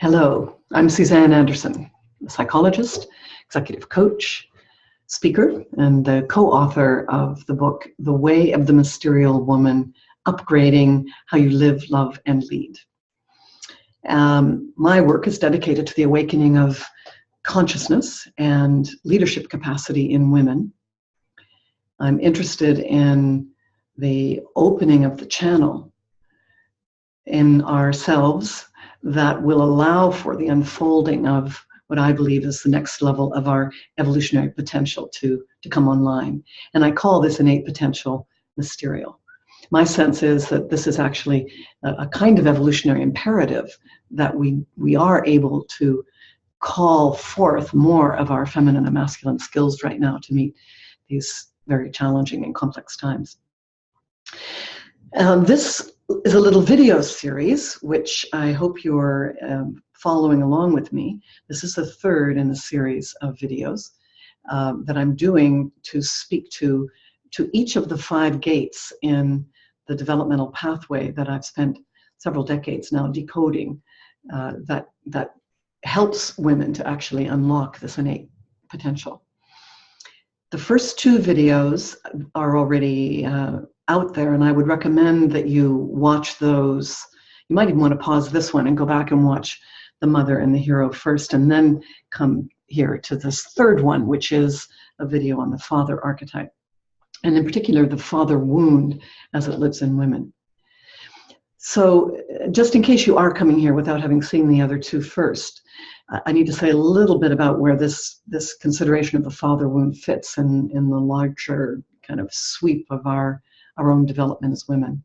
Hello, I'm Suzanne Anderson, a psychologist, executive coach, speaker, and the co-author of the book, The Way of the Mysterial Woman, Upgrading How You Live, Love, and Lead. My work is dedicated to the awakening of consciousness and leadership capacity in women. I'm interested in the opening of the channel in ourselves that will allow for the unfolding of what I believe is the next level of our evolutionary potential to come online. And I call this innate potential Mysterial. My sense is that this is actually a kind of evolutionary imperative that we are able to call forth more of our feminine and masculine skills right now to meet these very challenging and complex times. This is a little video series, which I hope you're following along with me. This is the third in the series of videos that I'm doing to speak to each of the 5 gates in the developmental pathway that I've spent several decades now decoding that helps women to actually unlock this innate potential. The first 2 videos are already out there, and I would recommend that you watch those. You might even want to pause this one and go back and watch the mother and the hero first, and then come here to this third one, which is a video on the father archetype, and in particular the father wound as it lives in women. So just in case you are coming here without having seen the other 2 first, I need to say a little bit about where this consideration of the father wound fits in the larger kind of sweep of our own development as women.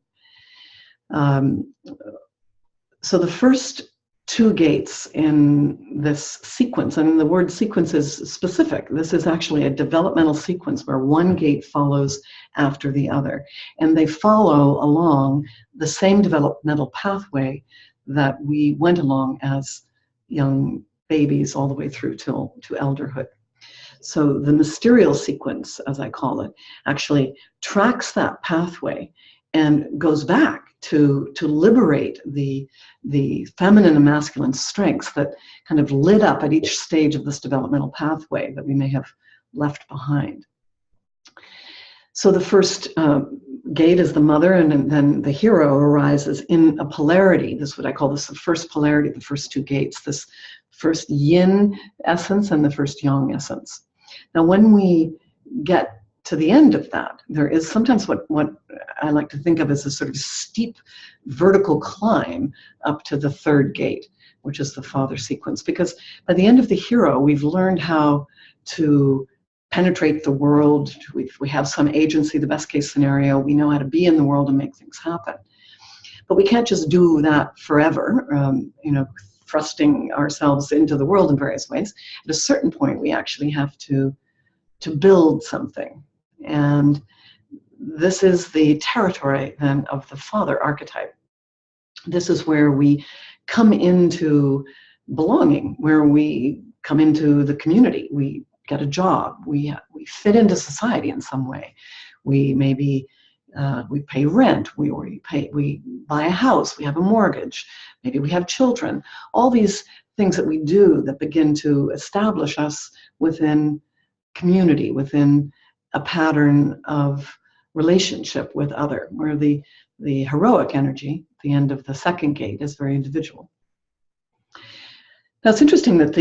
So the first 2 gates in this sequence, and the word sequence is specific. This is actually a developmental sequence where one gate follows after the other, and they follow along the same developmental pathway that we went along as young babies all the way through to elderhood. So the mysterial sequence, as I call it, actually tracks that pathway and goes back to liberate the feminine and masculine strengths that kind of lit up at each stage of this developmental pathway that we may have left behind. So the first gate is the mother, and then the hero arises in a polarity. This is what I call the first polarity, the first 2 gates, this first yin essence and the first yang essence. Now, when we get to the end of that, there is sometimes what I like to think of as a sort of steep vertical climb up to the 3rd gate, which is the father sequence. Because by the end of the hero, we've learned how to penetrate the world. We have some agency, the best case scenario. We know how to be in the world and make things happen. But we can't just do that forever, thrusting ourselves into the world in various ways. At a certain point, we actually have to build something. And this is the territory then of the father archetype. This is where we come into belonging, where we come into the community. We get a job. We fit into society in some way. We maybe we pay rent. We buy a house. We have a mortgage. Maybe we have children. All these things that we do that begin to establish us within community, within a pattern of relationship with other, where the heroic energy, the end of the 2nd gate, is very individual. Now it's interesting that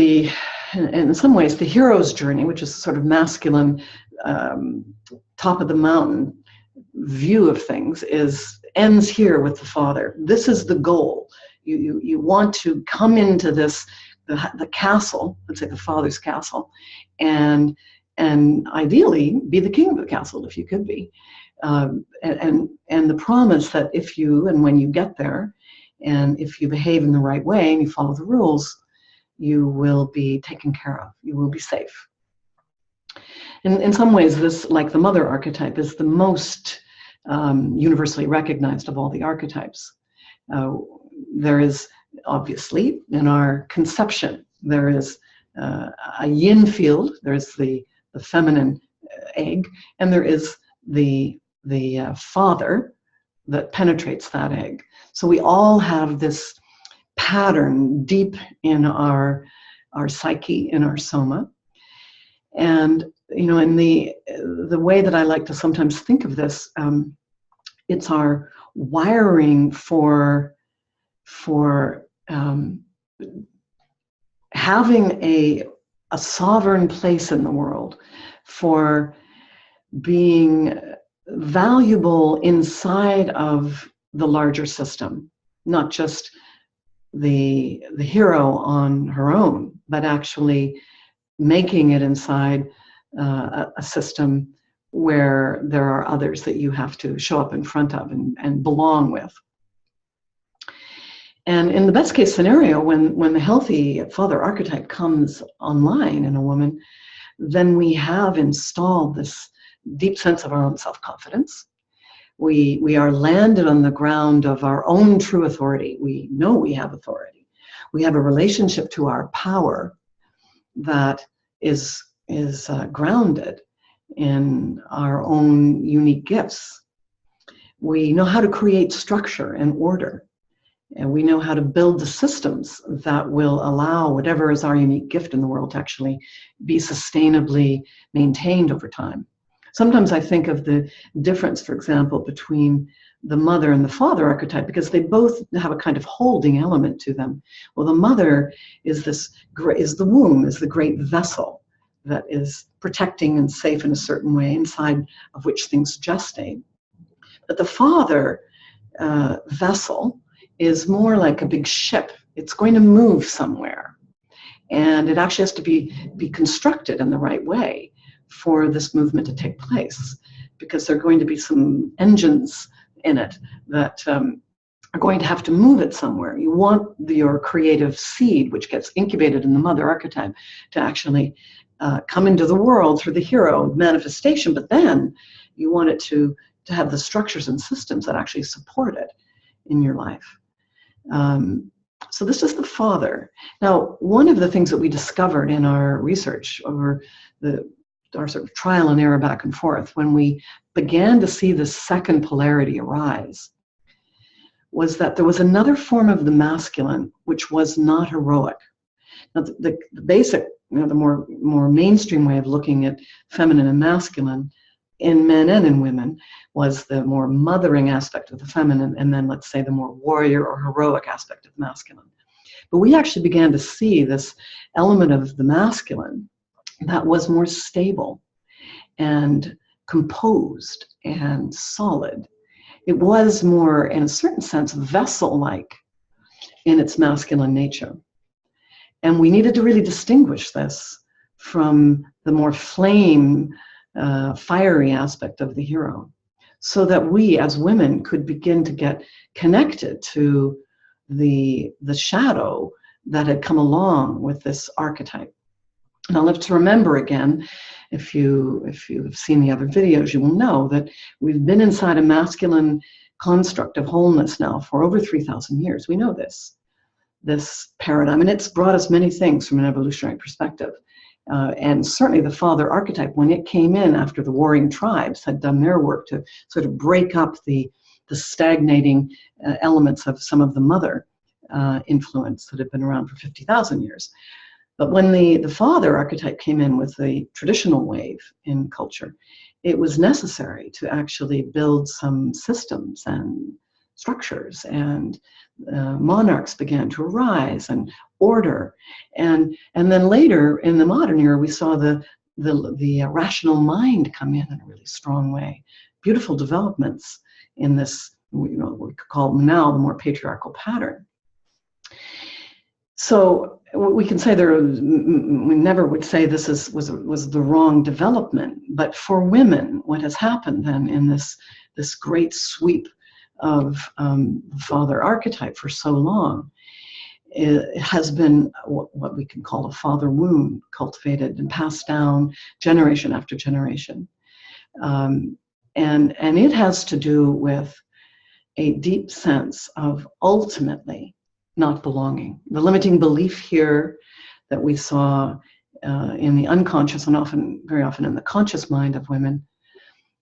in some ways, the hero's journey, which is sort of masculine, top of the mountain view of things, ends here with the father. This is the goal. You want to come into this, the castle, let's say the father's castle, and ideally be the king of the castle if you could be. And the promise that if you and when you get there, and if you behave in the right way and you follow the rules, you will be taken care of. You will be safe. In some ways, this, like the mother archetype, is the most universally recognized of all the archetypes. There is, obviously, in our conception, there is a yin field. There's the feminine egg, and there is the father that penetrates that egg. So we all have this pattern deep in our psyche, in our soma. And, in the way that I like to sometimes think of this, it's our wiring for having a sovereign place in the world, for being valuable inside of the larger system, not just the hero on her own, but actually making it inside a system where there are others that you have to show up in front of and belong with. And in the best case scenario, when the healthy father archetype comes online in a woman, then we have installed this deep sense of our own self-confidence. We are landed on the ground of our own true authority. We know we have authority. We have a relationship to our power that is grounded in our own unique gifts. We know how to create structure and order, and we know how to build the systems that will allow whatever is our unique gift in the world to actually be sustainably maintained over time. Sometimes I think of the difference, for example, between the mother and the father archetype, because they both have a kind of holding element to them. Well, the mother is the womb, is the great vessel that is protecting and safe in a certain way, inside of which things gestate. But the father vessel is more like a big ship. It's going to move somewhere, and it actually has to be constructed in the right way for this movement to take place, because there are going to be some engines in it that are going to have to move it somewhere. You want your creative seed, which gets incubated in the mother archetype, to actually come into the world through the hero manifestation, but then you want it to have the structures and systems that actually support it in your life. So this is the father. Now, one of the things that we discovered in our research over our sort of trial and error back and forth, when we began to see this second polarity arise, was that there was another form of the masculine which was not heroic. Now, the basic, the more mainstream way of looking at feminine and masculine in men and in women was the more mothering aspect of the feminine, and then let's say the more warrior or heroic aspect of the masculine. But we actually began to see this element of the masculine that was more stable and composed and solid. It was more, in a certain sense, vessel-like in its masculine nature. And we needed to really distinguish this from the more flame, fiery aspect of the hero, so that we as women could begin to get connected to the shadow that had come along with this archetype. And I'll have to remember again, if you've seen the other videos, you will know that we've been inside a masculine construct of wholeness now for over 3,000 years. We know this paradigm, and it's brought us many things from an evolutionary perspective. And certainly the father archetype, when it came in after the warring tribes had done their work to sort of break up the stagnating elements of some of the mother influence that had been around for 50,000 years. But when the father archetype came in with the traditional wave in culture, it was necessary to actually build some systems and structures, and monarchs began to arise and order. And then later in the modern era, we saw the rational mind come in a really strong way. Beautiful developments in this, we could call them now the more patriarchal pattern. So we can say we never would say this was the wrong development, but for women, what has happened then in this great sweep of father archetype for so long, it has been what we can call a father wound, cultivated and passed down generation after generation, and it has to do with a deep sense of ultimately not belonging. The limiting belief here that we saw in the unconscious and very often in the conscious mind of women,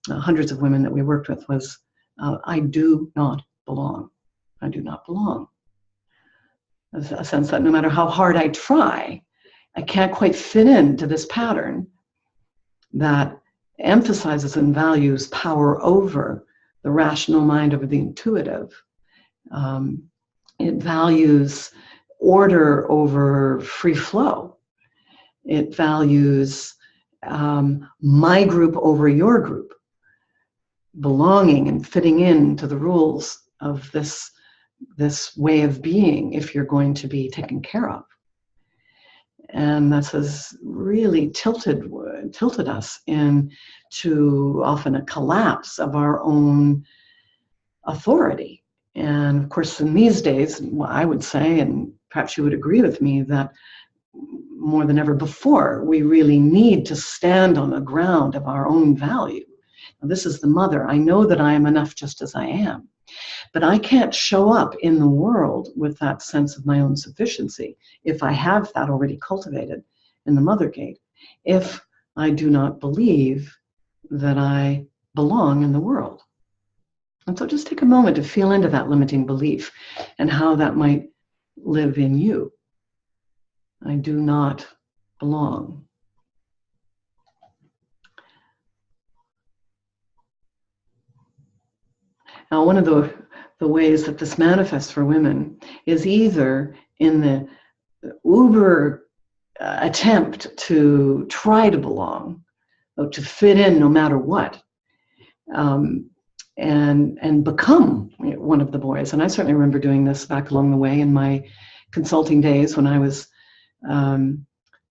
hundreds of women that we worked with, was, I do not belong. I do not belong. a sense that no matter how hard I try, I can't quite fit into this pattern that emphasizes and values power over the rational mind over the intuitive. It values order over free flow. It values my group over your group, belonging and fitting into the rules of this way of being if you're going to be taken care of. And this has really tilted us into often a collapse of our own authority. And of course, in these days, I would say, and perhaps you would agree with me, that more than ever before, we really need to stand on the ground of our own value. Now, this is the mother. I know that I am enough just as I am. But I can't show up in the world with that sense of my own sufficiency if I have that already cultivated in the mother gate, if I do not believe that I belong in the world. And so just take a moment to feel into that limiting belief and how that might live in you. I do not belong. Now, one of the ways that this manifests for women is either in the uber attempt to try to belong, or to fit in no matter what, and become one of the boys. And I certainly remember doing this back along the way in my consulting days when I was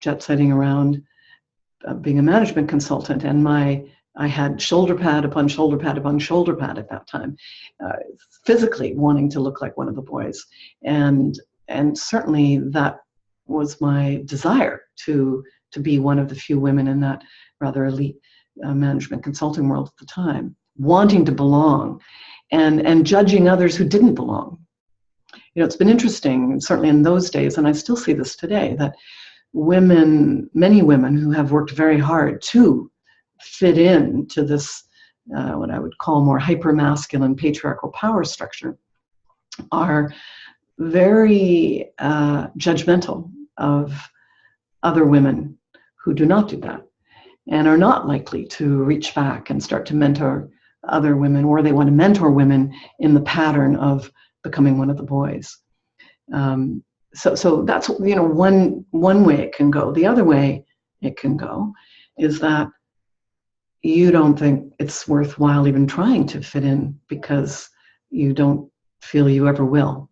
jet-setting around being a management consultant, and I had shoulder pad upon shoulder pad upon shoulder pad at that time, physically wanting to look like one of the boys. And certainly that was my desire to be one of the few women in that rather elite management consulting world at the time, wanting to belong and judging others who didn't belong. You know, it's been interesting, certainly in those days, and I still see this today, that many women who have worked very hard to fit in to this, what I would call more hyper-masculine patriarchal power structure, are very judgmental of other women who do not do that, and are not likely to reach back and start to mentor other women, or they want to mentor women in the pattern of becoming one of the boys. So that's, you know, one way it can go. The other way it can go is that you don't think it's worthwhile even trying to fit in because you don't feel you ever will,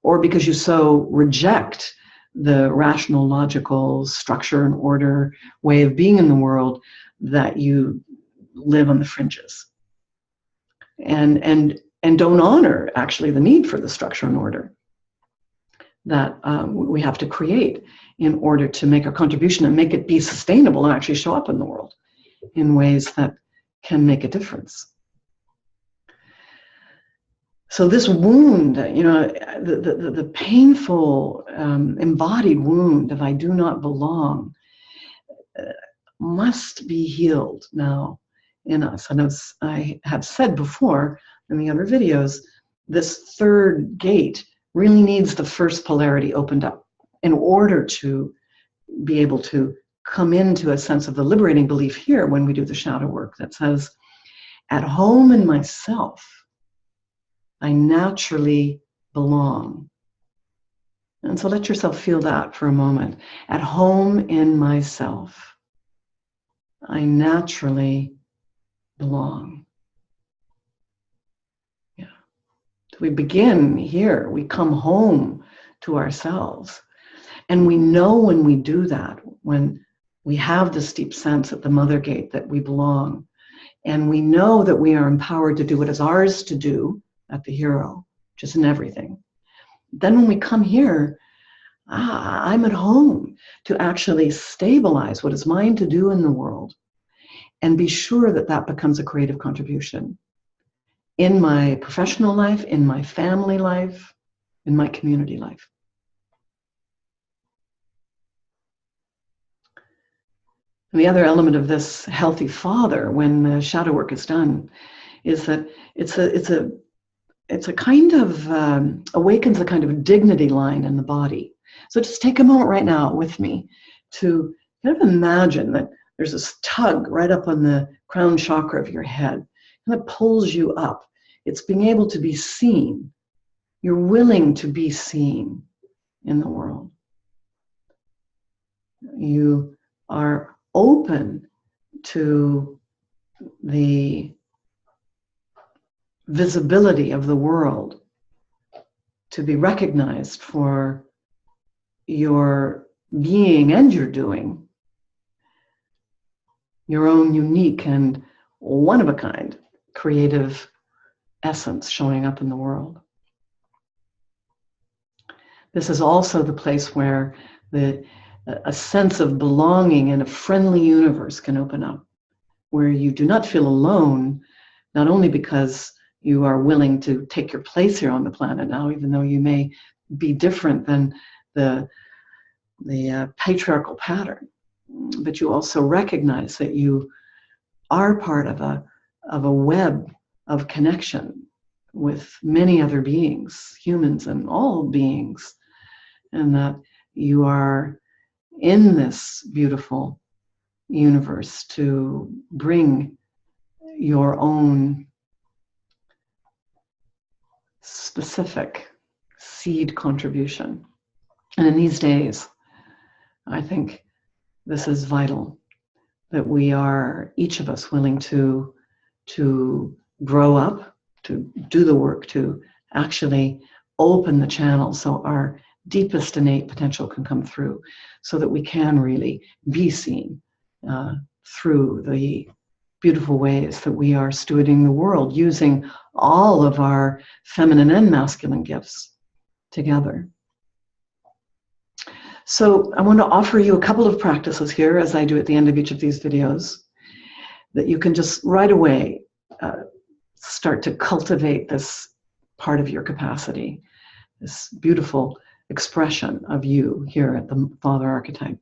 or because you so reject the rational, logical structure and order way of being in the world that you live on the fringes and don't honor actually the need for the structure and order that we have to create in order to make a contribution and make it be sustainable and actually show up in the world in ways that can make a difference. So this wound, you know, the painful embodied wound of I do not belong must be healed now in us. And as I have said before in the other videos, this third gate really needs the first polarity opened up in order to be able to come into a sense of the liberating belief here when we do the shadow work that says, at home in myself, I naturally belong. And so let yourself feel that for a moment. At home in myself, I naturally belong. Yeah. So we begin here. We come home to ourselves. And we know when we do that, when we have this deep sense at the mother gate that we belong, and we know that we are empowered to do what is ours to do at the hero, just in everything. Then when we come here, I'm at home to actually stabilize what is mine to do in the world and be sure that that becomes a creative contribution in my professional life, in my family life, in my community life. And the other element of this healthy father, when the shadow work is done, is that it's a it's a kind of awakens a kind of dignity line in the body. So just take a moment right now with me to kind of imagine that there's this tug right up on the crown chakra of your head, and it pulls you up. It's being able to be seen. You're willing to be seen in the world. You are open to the visibility of the world, to be recognized for your being and your doing, your own unique and one-of-a-kind creative essence showing up in the world. This is also the place where a sense of belonging in a friendly universe can open up, where you do not feel alone, not only because you are willing to take your place here on the planet now, even though you may be different than the patriarchal pattern, but you also recognize that you are part of a web of connection with many other beings, humans and all beings, and that you are in this beautiful universe to bring your own specific seed contribution. And in these days, I think this is vital, that we are, each of us, willing to grow up, to do the work, to actually open the channel so our deepest innate potential can come through, so that we can really be seen through the beautiful ways that we are stewarding the world, using all of our feminine and masculine gifts together. So I want to offer you a couple of practices here, as I do at the end of each of these videos, that you can just right away start to cultivate this part of your capacity, this beautiful expression of you here at the Father Archetype.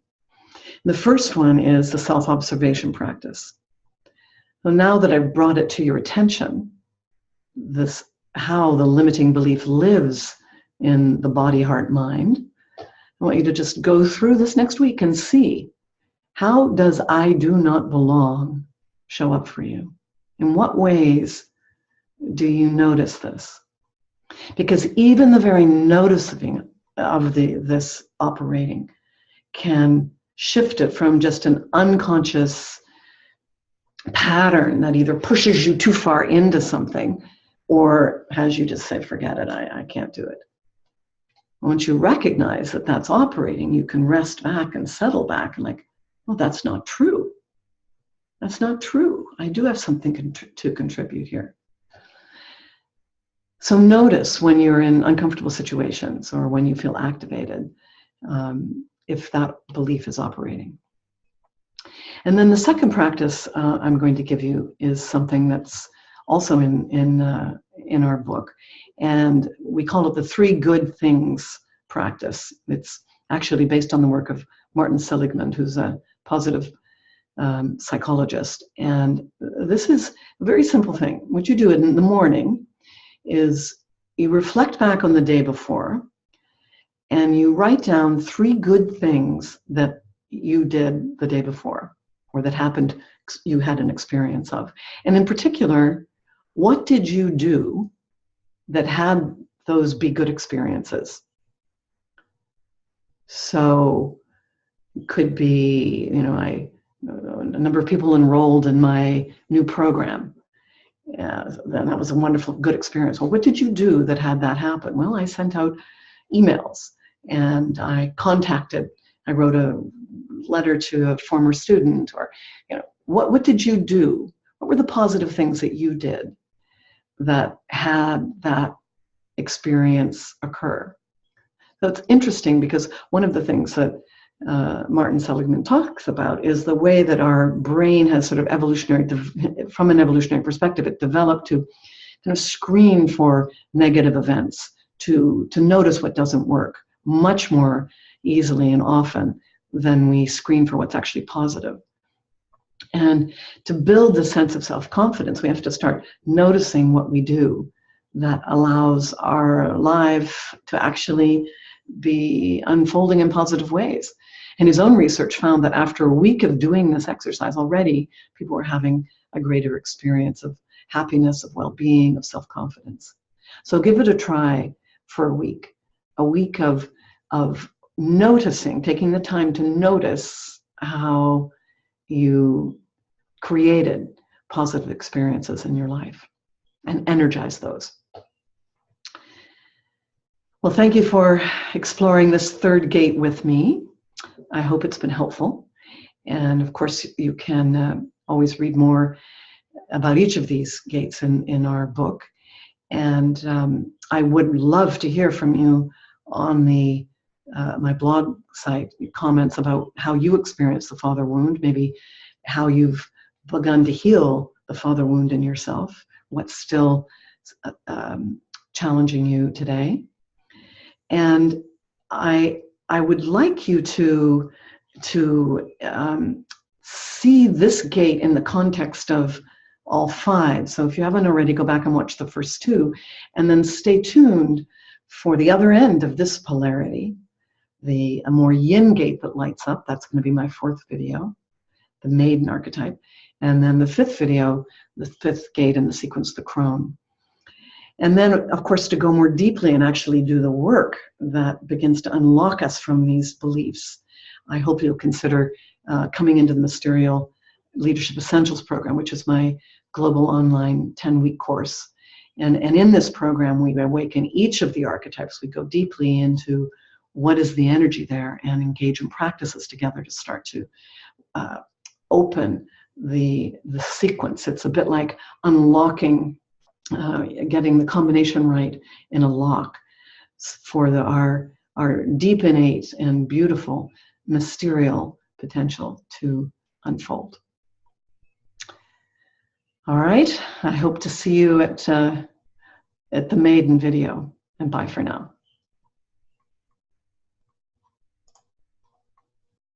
The first one is the self-observation practice. So now that I've brought it to your attention, this how the limiting belief lives in the body, heart, mind, I want you to just go through this next week and see, how does I do not belong show up for you? In what ways do you notice this? Because even the very noticing of this operating can shift it from just an unconscious pattern that either pushes you too far into something or has you just say, forget it, I can't do it. Once you recognize that that's operating, you can rest back and settle back and like, well, that's not true. That's not true. I do have something to contribute here. So notice when you're in uncomfortable situations or when you feel activated, if that belief is operating. And then the second practice I'm going to give you is something that's also in our book. And we call it the 3 good things practice. It's actually based on the work of Martin Seligman, who's a positive psychologist. And this is a very simple thing. What you do in the morning is you reflect back on the day before and you write down 3 good things that you did the day before or that happened, you had an experience of. And in particular, what did you do that had those be good experiences? So it could be, a number of people enrolled in my new program. Then that was a wonderful, good experience. Well, what did you do that had that happen? Well, I sent out emails and I wrote a letter to a former student, or, what did you do? What were the positive things that you did that had that experience occur? So it's interesting because one of the things that Martin Seligman talks about is the way that our brain has sort of from an evolutionary perspective, it developed to kind of screen for negative events, to notice what doesn't work much more easily and often than we screen for what's actually positive. And to build the sense of self-confidence, we have to start noticing what we do that allows our life to actually be unfolding in positive ways. And his own research found that after a week of doing this exercise already, people were having a greater experience of happiness, of well-being, of self-confidence. So give it a try for a week of noticing, taking the time to notice how you created positive experiences in your life and energize those. Well, thank you for exploring this third gate with me. I hope it's been helpful. And of course, you can always read more about each of these gates in our book. And I would love to hear from you on my blog site, comments about how you experience the father wound, maybe how you've begun to heal the father wound in yourself, what's still challenging you today. And I would like you to see this gate in the context of all five. So if you haven't already, go back and watch the first two, and then stay tuned for the other end of this polarity, a more yin gate that lights up. That's going to be my fourth video, the maiden archetype. And then the fifth video, the fifth gate in the sequence, the crone. And then, of course, to go more deeply and actually do the work that begins to unlock us from these beliefs, I hope you'll consider coming into the Mysterial Leadership Essentials program, which is my global online 10-week course. And in this program, we awaken each of the archetypes. We go deeply into what is the energy there and engage in practices together to start to open the sequence. It's a bit like unlocking, getting the combination right in a lock for our deep innate and beautiful mysterial potential to unfold. All right, I hope to see you at the maiden video, and bye for now.